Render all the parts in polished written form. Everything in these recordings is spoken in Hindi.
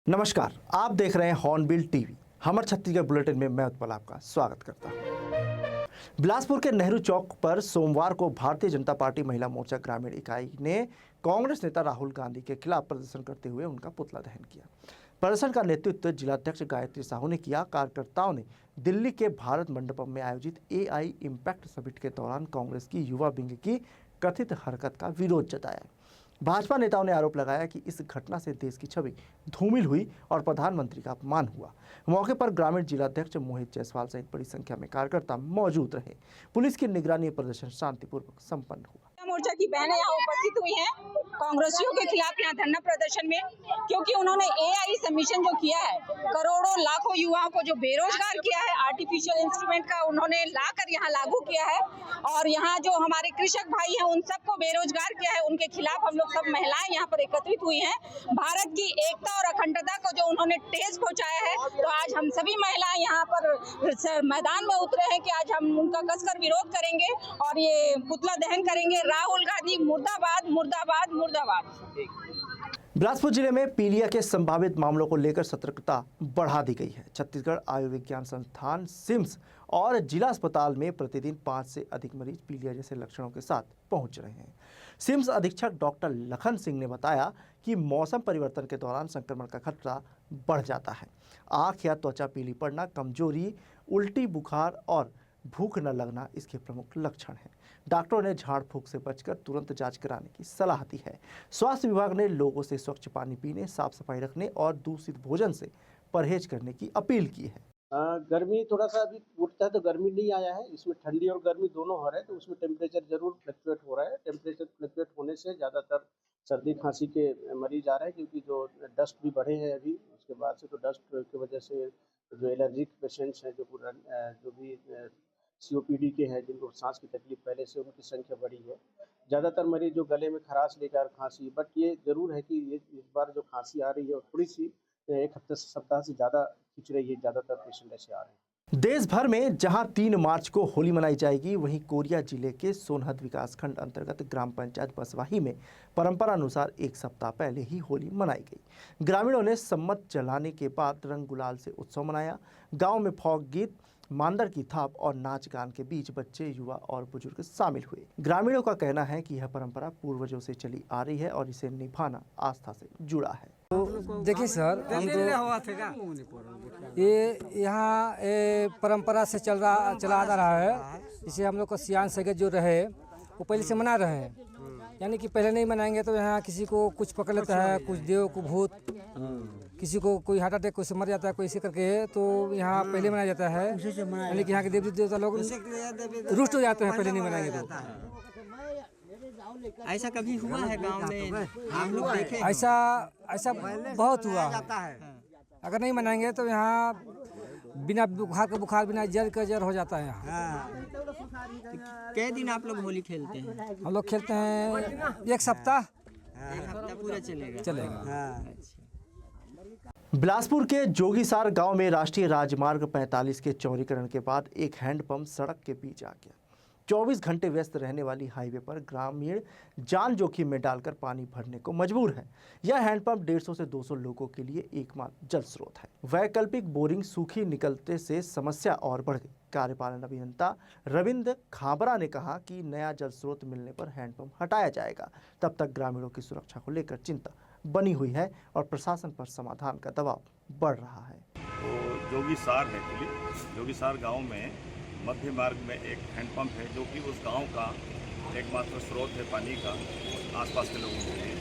नमस्कार, आप देख रहे हैं हॉर्नबिल टीवी। हमर छत्तीसगढ़ बुलेटिन में मैं उत्पल आपका स्वागत करता हूं। बिलासपुर के नेहरू चौक पर सोमवार को भारतीय जनता पार्टी महिला मोर्चा ग्रामीण इकाई ने कांग्रेस नेता राहुल गांधी के खिलाफ प्रदर्शन करते हुए उनका पुतला दहन किया। प्रदर्शन का नेतृत्व जिलाध्यक्ष गायत्री साहू ने किया। कार्यकर्ताओं ने दिल्ली के भारत मंडपम में आयोजित AI इम्पैक्ट समिट के दौरान कांग्रेस की युवा विंग की कथित हरकत का विरोध जताया। भाजपा नेताओं ने आरोप लगाया कि इस घटना से देश की छवि धूमिल हुई और प्रधानमंत्री का अपमान हुआ। मौके पर ग्रामीण जिलाध्यक्ष मोहित जायसवाल सहित बड़ी संख्या में कार्यकर्ता मौजूद रहे। पुलिस की निगरानी प्रदर्शन शांतिपूर्वक संपन्न हुआ। मोर्चा की बहनें यहाँ उपस्थित हुई हैं कांग्रेसियों के खिलाफ यहाँ धरना प्रदर्शन में, क्योंकि उन्होंने AI सबमिशन जो किया है, करोड़ों लाखों युवाओं को जो बेरोजगार किया है, आर्टिफिशियल इंस्ट्रूमेंट का उन्होंने लाकर यहाँ लागू किया है और यहाँ जो हमारे कृषक भाई हैं उन सबको बेरोजगार किया है। उनके खिलाफ हम लोग सब महिलाएं यहाँ पर एकत्रित हुई हैं। भारत की एकता और अखंडता को जो उन्होंने ठेस पहुँचाया है, तो आज हम सभी महिलाएं यहाँ पर मैदान में उतरे हैं कि आज हम उनका कसकर विरोध करेंगे और ये पुतला दहन करेंगे। राहुल गांधी मुर्दाबाद मुर्दाबाद मुर्दाबाद। बिलासपुर जिले में पीलिया के संभावित मामलों को लेकर सतर्कता बढ़ा दी गई है। छत्तीसगढ़ आयुर्विज्ञान संस्थान सिम्स और जिला अस्पताल में प्रतिदिन 5 से अधिक मरीज पीलिया जैसे लक्षणों के साथ पहुंच रहे हैं। सिम्स अधीक्षक डॉक्टर लखन सिंह ने बताया कि मौसम परिवर्तन के दौरान संक्रमण का खतरा बढ़ जाता है। आँख या त्वचा पीली पड़ना, कमजोरी, उल्टी, बुखार और भूख न लगना इसके प्रमुख लक्षण हैं। डॉक्टरों ने झाड़ फूंक से बचकर तुरंत जांच कराने की सलाह दी है। स्वास्थ्य विभाग ने लोगों से स्वच्छ पानी पीने, साफ सफाई रखने और दूषित भोजन से परहेज करने की अपील की है। गर्मी थोड़ा सा अभी उठता है तो गर्मी नहीं आया है, इसमें ठंडी और गर्मी दोनों हो रहे हैं, तो उसमें टेम्परेचर जरूर फ्लक्चुएट हो रहा है। टेम्परेचर फ्लक्चुएट होने से ज़्यादातर सर्दी खांसी के मरीज आ रहे हैं, क्योंकि जो डस्ट भी बढ़े हैं अभी उसके बाद से, तो डस्ट की वजह से जो एलर्जिक पेशेंट्स हैं, जो भी COPD के हैं, जिनको सांस की तकलीफ पहले से, उनकी संख्या बढ़ी है। ज़्यादातर मरीज जो गले में खराश लेकर खांसी, बट ये ज़रूर है कि ये इस बार जो खांसी आ रही है थोड़ी सी एक हफ्ते से सप्ताह से ज़्यादा खिंच रही है। ज़्यादातर पेशेंट ऐसे आ रहे हैं। देश भर में जहां 3 मार्च को होली मनाई जाएगी, वहीं कोरिया जिले के सोनहत विकासखंड अंतर्गत ग्राम पंचायत बसवाही में परंपरा अनुसार एक सप्ताह पहले ही होली मनाई गई। ग्रामीणों ने सम्मत जलाने के बाद रंग गुलाल से उत्सव मनाया। गांव में फोक गीत, मांदर की थाप और नाच गान के बीच बच्चे, युवा और बुजुर्ग शामिल हुए। ग्रामीणों का कहना है कि यह परंपरा पूर्वजों से चली आ रही है और इसे निभाना आस्था से जुड़ा है। तो देखिए सर, हम तो ये यहाँ परंपरा से चला आ रहा है। इसे हम लोग को सियान सगे जो रहे वो पहले से मना रहे हैं, यानी कि पहले नहीं मनाएंगे तो यहाँ किसी को कुछ पकड़ लेता है, कुछ देव को भूत, किसी को कोई हार्ट अटैक, कोई से मर जाता है, कोई इसी करके, तो यहाँ पहले मनाया जाता है। यानी कि यहाँ के देवी देवता लोग रुष्ट हो जाते हैं पहले नहीं मनाएंगे तो। ऐसा कभी हुआ है गांव में? हम लोग देखे ऐसा बहुत हुआ है। अगर नहीं मनाएंगे तो यहाँ बिना बुखार का बुखार, बिना जर का जर हो जाता है यहाँ। कई दिन आप लोग होली खेलते हैं? हम लोग खेलते हैं एक सप्ताह। एक हफ्ता पूरा चलेगा। बिलासपुर के जोगीसार गांव में राष्ट्रीय राजमार्ग 45 के चौड़ीकरण के बाद एक हैंडपंप सड़क के बीच आ गया। 24 घंटे व्यस्त रहने वाली हाईवे पर ग्रामीण जान जोखिम में डालकर पानी भरने को मजबूर है। यह हैंडपंप 150 से 200 लोगों के लिए एकमात्र जल स्रोत है। वैकल्पिक बोरिंग सूखी निकलते से समस्या और बढ़ गई। कार्यपालन अभियंता रविंद्र खाबरा ने कहा कि नया जल स्रोत मिलने पर हैंडपंप हटाया जाएगा। तब तक ग्रामीणों की सुरक्षा को लेकर चिंता बनी हुई है और प्रशासन पर समाधान का दबाव बढ़ रहा है। तो जोगीसार गाँव में मध्य मार्ग में एक हैंडपंप है, जो कि उस गांव का एकमात्र स्रोत है पानी का आसपास के लोगों के लिए।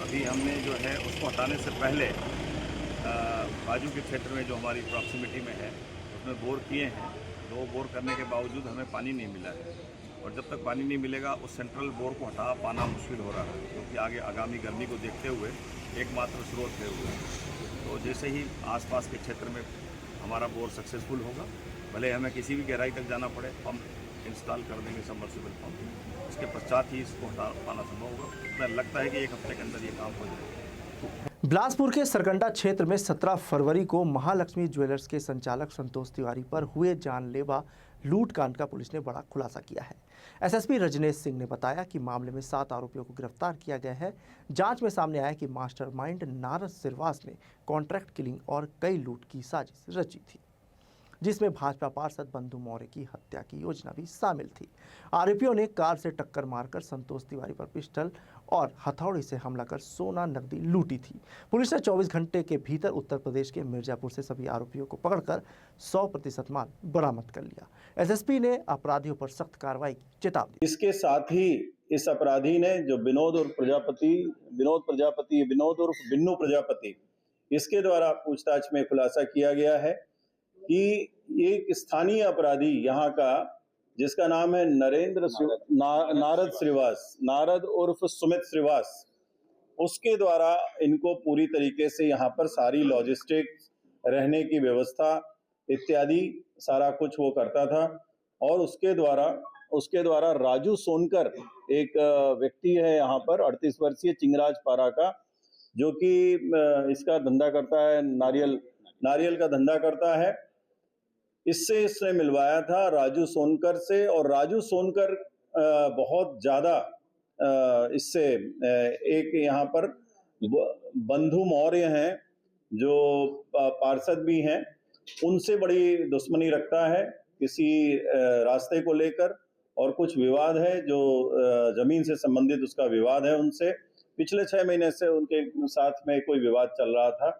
अभी हमने जो है उसको हटाने से पहले बाजू के क्षेत्र में जो हमारी प्रॉक्सिमिटी में है उसमें बोर किए हैं। 2 बोर करने के बावजूद हमें पानी नहीं मिला है, और जब तक पानी नहीं मिलेगा उस सेंट्रल बोर को हटा पाना मुश्किल हो रहा है, क्योंकि आगे आगामी गर्मी को देखते हुए एकमात्र स्रोत है वो। तो जैसे ही आसपास के क्षेत्र में हमारा बोर सक्सेसफुल होगा, भले हमें किसी भी गहराई तक जाना पड़े, पंप इंस्टॉल कर देंगे, सबमर्सिबल पंप। उसके पश्चात ही इसको हटा पाना संभव होगा। मुझे लगता है कि 1 हफ्ते के अंदर ये काम हो जाएगा। बिलासपुर के सरकंडा क्षेत्र में 17 फरवरी को महालक्ष्मी ज्वेलर्स के संचालक संतोष तिवारी पर हुए जानलेवा लूटकांड का पुलिस ने बड़ा खुलासा किया है। एसएसपी रजनेश सिंह ने बताया कि मामले में 7 आरोपियों को गिरफ्तार किया गया है। जांच में सामने आया कि मास्टरमाइंड नारद सिरवास ने कॉन्ट्रैक्ट किलिंग और कई लूट की साजिश रची थी, जिसमें भाजपा पार्षद बंधु मौर्य की हत्या की योजना भी शामिल थी। आरोपियों ने कार से टक्कर मारकर संतोष तिवारी पर पिस्टल और हथौड़ी से हमला कर सोना नकदी लूटी थी। पुलिस ने 24 घंटे के भीतर उत्तर प्रदेश के मिर्जापुर से सभी आरोपियों को पकड़कर 100% माल बरामद कर लिया। एसएसपी ने अपराधियों पर सख्त कार्रवाई की चेतावनी। इसके साथ ही इस अपराधी ने जो विनोद उर्फ बिन्नू प्रजापति, इसके द्वारा पूछताछ में खुलासा किया गया है कि एक स्थानीय अपराधी यहाँ का, जिसका नाम है नारद श्रीवास, नारद उर्फ सुमित श्रीवास, उसके द्वारा इनको पूरी तरीके से यहाँ पर सारी लॉजिस्टिक, रहने की व्यवस्था इत्यादि सारा कुछ वो करता था। और उसके द्वारा राजू सोनकर एक व्यक्ति है यहाँ पर 38 वर्षीय चिंगराज पारा का, जो कि इसका धंधा करता है, नारियल का धंधा करता है। इससे इसने मिलवाया था राजू सोनकर से, और राजू सोनकर बहुत ज्यादा इससे एक यहाँ पर बंधु मौर्य हैं जो पार्षद भी हैं, उनसे बड़ी दुश्मनी रखता है किसी रास्ते को लेकर, और कुछ विवाद है जो जमीन से संबंधित उसका विवाद है उनसे। पिछले 6 महीने से उनके साथ में कोई विवाद चल रहा था।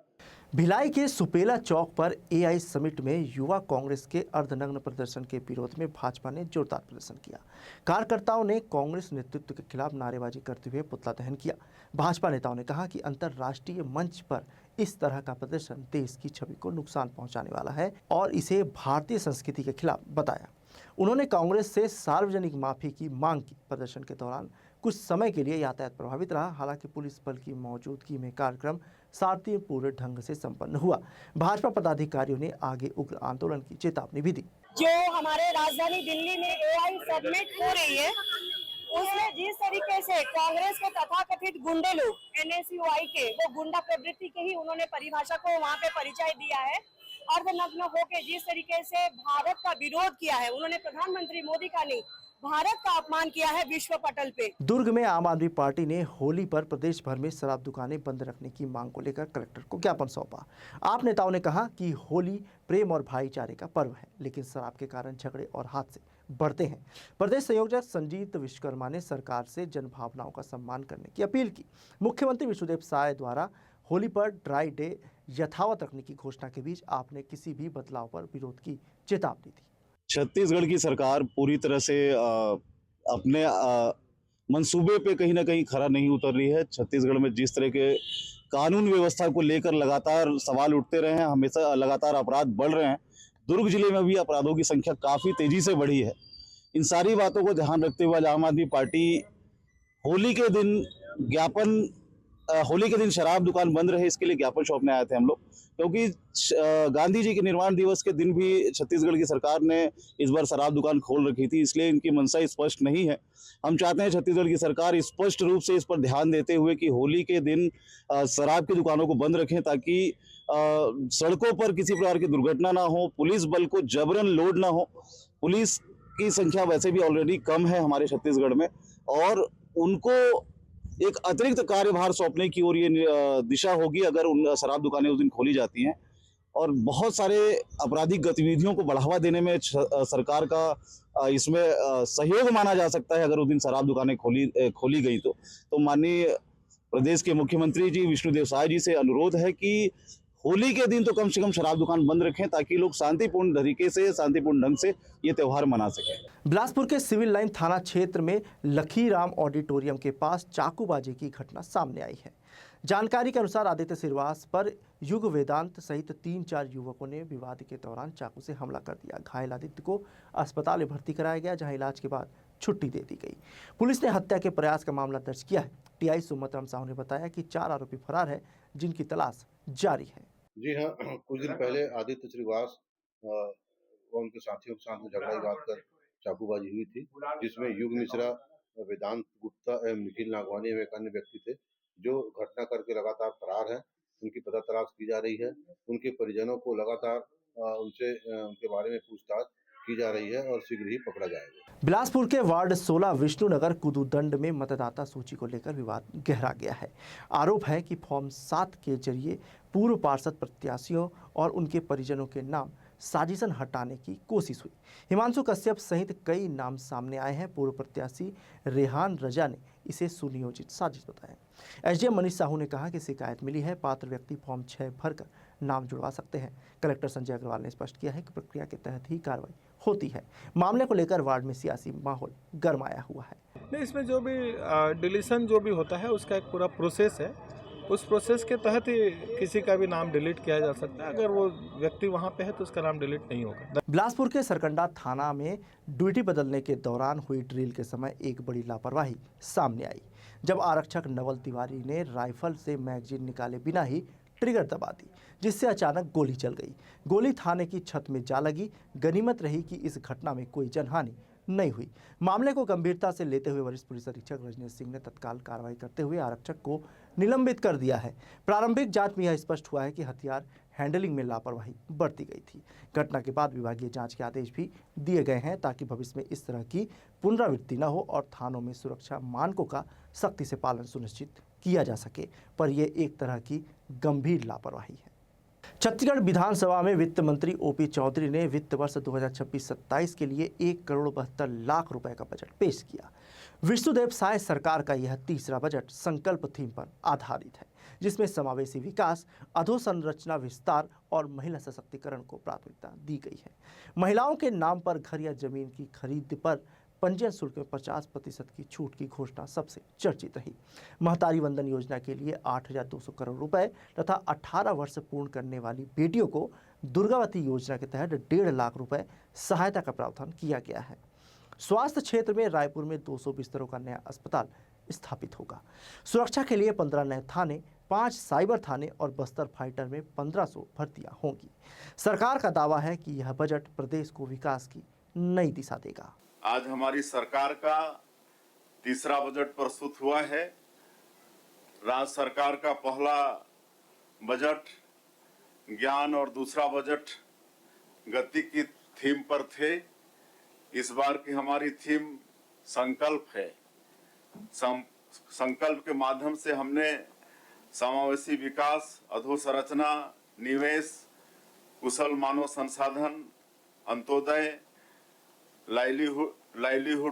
भिलाई के सुपेला चौक पर एआई समिट में युवा कांग्रेस के अर्धनग्न प्रदर्शन के विरोध में भाजपा ने जोरदार प्रदर्शन किया। कार्यकर्ताओं ने कांग्रेस नेतृत्व के खिलाफ नारेबाजी करते हुए पुतला दहन किया। भाजपा नेताओं ने कहा कि अंतर्राष्ट्रीय मंच पर इस तरह का प्रदर्शन देश की छवि को नुकसान पहुंचाने वाला है और इसे भारतीय संस्कृति के खिलाफ बताया। उन्होंने कांग्रेस से सार्वजनिक माफी की मांग की। प्रदर्शन के दौरान कुछ समय के लिए यातायात प्रभावित रहा, हालांकि पुलिस बल की मौजूदगी में कार्यक्रम शांतिपूर्ण ढंग से संपन्न हुआ। भाजपा पदाधिकारियों ने आगे उग्र आंदोलन की चेतावनी भी दी। जो हमारे राजधानी दिल्ली में एआई समिट हो रही है, उसमें जिस तरीके से कांग्रेस के तथाकथित गुंडे लोग एनएसयूआई के, वो गुंडा प्रवृत्ति के ही उन्होंने परिभाषा को वहाँ पे परिचय दिया है। अर्धनग्न होकर जिस तरीके से भारत का विरोध किया है, उन्होंने प्रधानमंत्री मोदी का नहीं, भारत का अपमान किया है विश्व पटल पे। दुर्ग में आम आदमी पार्टी ने होली पर प्रदेश भर में शराब दुकानें बंद रखने की मांग को लेकर कलेक्टर को ज्ञापन सौंपा। आप नेताओं ने कहा कि होली प्रेम और भाईचारे का पर्व है, लेकिन शराब के कारण झगड़े और हादसे बढ़ते हैं। प्रदेश संयोजक संजीत विश्वकर्मा ने सरकार से जनभावनाओं का सम्मान करने की अपील की। मुख्यमंत्री विष्णुदेव साय द्वारा होली पर ड्राई डे यथावत रखने की घोषणा के बीच आपने किसी भी बदलाव पर विरोध की चेतावनी दी। छत्तीसगढ़ की सरकार पूरी तरह से अपने मंसूबे पे कहीं ना कहीं खरा नहीं उतर रही है। छत्तीसगढ़ में जिस तरह के कानून व्यवस्था को लेकर लगातार सवाल उठते रहे हैं, हमेशा लगातार अपराध बढ़ रहे हैं। दुर्ग जिले में भी अपराधों की संख्या काफ़ी तेजी से बढ़ी है। इन सारी बातों को ध्यान रखते हुए आम आदमी पार्टी होली के दिन शराब दुकान बंद रहे, इसके लिए ज्ञापन सौंपने आए थे हम लोग, क्योंकि गांधी जी के निर्वाण दिवस के दिन भी छत्तीसगढ़ की सरकार ने इस बार शराब दुकान खोल रखी थी, इसलिए इनकी मंशा स्पष्ट नहीं है। हम चाहते हैं छत्तीसगढ़ की सरकार स्पष्ट रूप से इस पर ध्यान देते हुए कि होली के दिन शराब की दुकानों को बंद रखें, ताकि सड़कों पर किसी प्रकार की दुर्घटना ना हो, पुलिस बल को जबरन लोड ना हो। पुलिस की संख्या वैसे भी ऑलरेडी कम है हमारे छत्तीसगढ़ में, और उनको एक अतिरिक्त कार्यभार सौंपने की ओर ये दिशा होगी अगर उन शराब दुकानें उस दिन खोली जाती हैं। और बहुत सारे आपराधिक गतिविधियों को बढ़ावा देने में सरकार का इसमें सहयोग माना जा सकता है अगर उस दिन शराब दुकानें खोली गई तो माननीय प्रदेश के मुख्यमंत्री जी विष्णुदेव साय जी से अनुरोध है कि होली के दिन तो कम से कम शराब दुकान बंद रखें, ताकि लोग शांतिपूर्ण तरीके से, शांतिपूर्ण ढंग से ये त्यौहार मना सकें। बिलासपुर के सिविल लाइन थाना क्षेत्र में लखीराम ऑडिटोरियम के पास चाकूबाजी की घटना सामने आई है। जानकारी के अनुसार आदित्य श्रीवास पर युग वेदांत सहित 3-4 युवकों ने विवाद के दौरान चाकू से हमला कर दिया। घायल आदित्य को अस्पताल में भर्ती कराया गया, जहां इलाज के बाद छुट्टी दे दी गई। पुलिस ने हत्या के प्रयास का मामला दर्ज किया है। टीआई सुमत राम साहू ने बताया कि 4 आरोपी फरार है, जिनकी तलाश जारी है। जी हाँ, कुछ दिन पहले आदित्य श्रीवास व उनके साथियों के साथ में झगड़ा विवाद कर चाकूबाजी हुई थी, जिसमें युग मिश्रा, वेदांत गुप्ता एवं निखिल नागवानी एवं एक अन्य व्यक्ति थे, जो घटना करके लगातार फरार है। उनकी पता तलाश की जा रही है। उनके परिजनों को लगातार उनके बारे में पूछताछ की जा रही है और शीघ्र ही पकड़ा जाएगा। बिलासपुर के वार्ड 16 विष्णुनगर कुदुदंड में मतदाता सूची को लेकर विवाद गहरा गया है। आरोप है कि फॉर्म 7 के जरिए पूर्व पार्षद प्रत्याशियों और उनके परिजनों के नाम साजिशन हटाने की कोशिश हुई। हिमांशु कश्यप सहित कई नाम सामने आए हैं। पूर्व प्रत्याशी रेहान रजा ने इसे सुनियोजित साजिश बताया। एसडीएम मनीष साहू ने कहा कि शिकायत मिली है, पात्र व्यक्ति फॉर्म 6 भरकर नाम जुड़वा सकते हैं। कलेक्टर संजय अग्रवाल ने स्पष्ट किया है कि प्रक्रिया के तहत ही कार्रवाई होती है। मामले को लेकर वार्ड में सियासी माहौल गरमाया हुआ है। नहीं, इसमें जो भी डिलीशन जो भी होता है उसका एक पूरा प्रोसेस है। उस प्रोसेस के तहत ही किसी का भी नाम डिलीट किया जा सकता है। अगर वो व्यक्ति वहाँ पे है तो उसका नाम डिलीट नहीं होगा। बिलासपुर के सरकंडा थाना में ड्यूटी बदलने के दौरान हुई ड्रिल के समय एक बड़ी लापरवाही सामने आई, जब आरक्षक नवल तिवारी ने राइफल से मैगजीन निकाले बिना ही ट्रिगर दबा दी, जिससे अचानक गोली चल गई। गोली थाने की छत में जा लगी। गनीमत रही कि इस घटना में कोई जनहानि नहीं हुई। मामले को गंभीरता से लेते हुए वरिष्ठ पुलिस अधीक्षक रजनीश सिंह ने तत्काल कार्रवाई करते हुए आरक्षक को निलंबित कर दिया है। प्रारंभिक जांच में यह स्पष्ट हुआ है कि हथियार हैंडलिंग में लापरवाही बरती गई थी। घटना के बाद विभागीय जांच के आदेश भी दिए गए हैं ताकि भविष्य में इस तरह की पुनरावृत्ति न हो और थानों में सुरक्षा मानकों का सख्ती से पालन सुनिश्चित किया जा सके। पर यह एक तरह की गंभीर लापरवाही है। छत्तीसगढ़ विधानसभा में वित्त मंत्री ओपी चौधरी ने वित्त वर्ष 2026-27 के लिए 1,72,00,000 रुपए का बजट पेश किया। विष्णुदेव साय सरकार का यह तीसरा बजट संकल्प थीम पर आधारित है, जिसमें समावेशी विकास, अधोसंरचना विस्तार और महिला सशक्तिकरण को प्राथमिकता दी गई है। महिलाओं के नाम पर घर या जमीन की खरीद पर पंजीयन शुल्क में 50% की छूट की घोषणा सबसे चर्चित रही। महतारी वंदन योजना के लिए 8,200 करोड़ रुपए तथा 18 वर्ष पूर्ण करने वाली बेटियों को दुर्गावती योजना के तहत 1.5 लाख रुपए सहायता का प्रावधान किया गया है। स्वास्थ्य क्षेत्र में रायपुर में 200 बिस्तरों का नया अस्पताल स्थापित होगा। सुरक्षा के लिए 15 नए थाने, 5 साइबर थाने और बस्तर फाइटर में 1500 भर्तियां होंगी। सरकार का दावा है कि यह बजट प्रदेश को विकास की नई दिशा देगा। आज हमारी सरकार का तीसरा बजट प्रस्तुत हुआ है। राज्य सरकार का पहला बजट ज्ञान और दूसरा बजट गति की थीम पर थे। इस बार की हमारी थीम संकल्प है। संकल्प के माध्यम से हमने समावेशी विकास, अधोसंरचना, निवेश, कुशल मानव संसाधन, अंत्योदय, लाइवलीहुड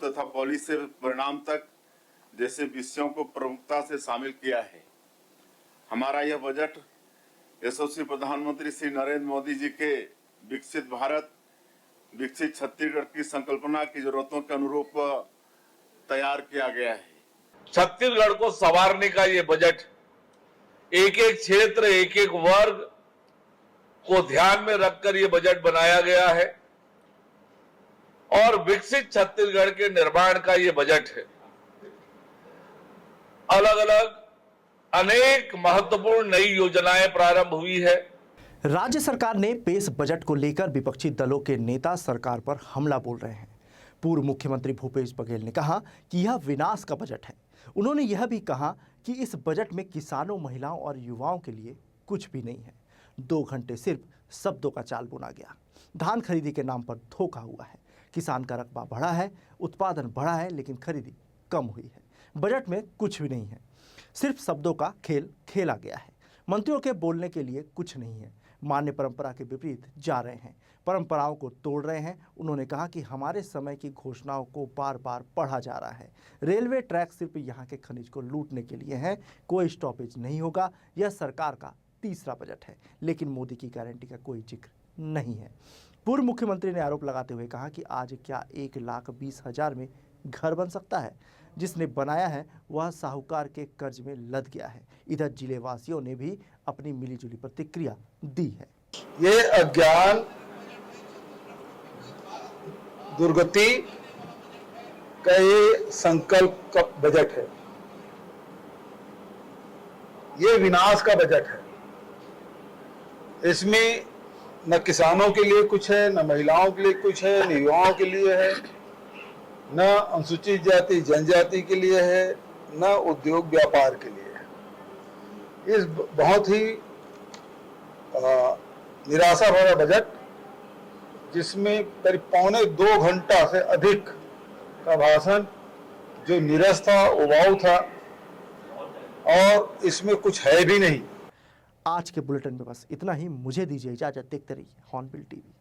तथा पॉलिसी से परिणाम तक जैसे विषयों को प्रमुखता से शामिल किया है। हमारा यह बजट यशस्वी प्रधानमंत्री श्री नरेंद्र मोदी जी के विकसित भारत, विकसित छत्तीसगढ़ की संकल्पना की जरूरतों के अनुरूप तैयार किया गया है। छत्तीसगढ़ को संवारने का ये बजट एक एक क्षेत्र, एक एक वर्ग को ध्यान में रखकर ये बजट बनाया गया है और विकसित छत्तीसगढ़ के निर्माण का ये बजट है। अलग अलग अनेक महत्वपूर्ण नई योजनाएं प्रारंभ हुई है। राज्य सरकार ने पेश बजट को लेकर विपक्षी दलों के नेता सरकार पर हमला बोल रहे हैं। पूर्व मुख्यमंत्री भूपेश बघेल ने कहा कि यह विनाश का बजट है। उन्होंने यह भी कहा कि इस बजट में किसानों, महिलाओं और युवाओं के लिए कुछ भी नहीं है। 2 घंटे सिर्फ शब्दों का चाल बुना गया। धान खरीदी के नाम पर धोखा हुआ है। किसान का रकबा बढ़ा है, उत्पादन बढ़ा है, लेकिन खरीदी कम हुई है। बजट में कुछ भी नहीं है, सिर्फ शब्दों का खेल खेला गया है। मंत्रियों के बोलने के लिए कुछ नहीं है। मान्य परंपरा के विपरीत जा रहे हैं, परंपराओं को तोड़ रहे हैं। उन्होंने कहा कि हमारे समय की घोषणाओं को बार बार पढ़ा जा रहा है। रेलवे ट्रैक सिर्फ यहाँ के खनिज को लूटने के लिए है, कोई स्टॉपेज नहीं होगा। यह सरकार का तीसरा बजट है, लेकिन मोदी की गारंटी का कोई जिक्र नहीं है। पूर्व मुख्यमंत्री ने आरोप लगाते हुए कहा कि आज क्या 1,20,000 में घर बन सकता है? जिसने बनाया है वह साहूकार के कर्ज में लद गया है। इधर जिले वासियों ने भी अपनी मिलीजुली प्रतिक्रिया दी है। ये अज्ञान, दुर्गति का ये संकल्प का बजट है। ये विनाश का बजट है। इसमें न किसानों के लिए कुछ है, न महिलाओं के लिए कुछ है, न युवाओं के लिए है, न अनुसूचित जाति जनजाति के लिए है, न उद्योग व्यापार के लिए है। इस बहुत ही निराशा भरा बजट जिसमें करीब 1.25 घंटा से अधिक का भाषण जो नीरस था, उबाऊ था और इसमें कुछ है भी नहीं। आज के बुलेटिन में बस इतना ही। मुझे दीजिए इजाजत। देखते रहिए हॉर्नबिल टीवी।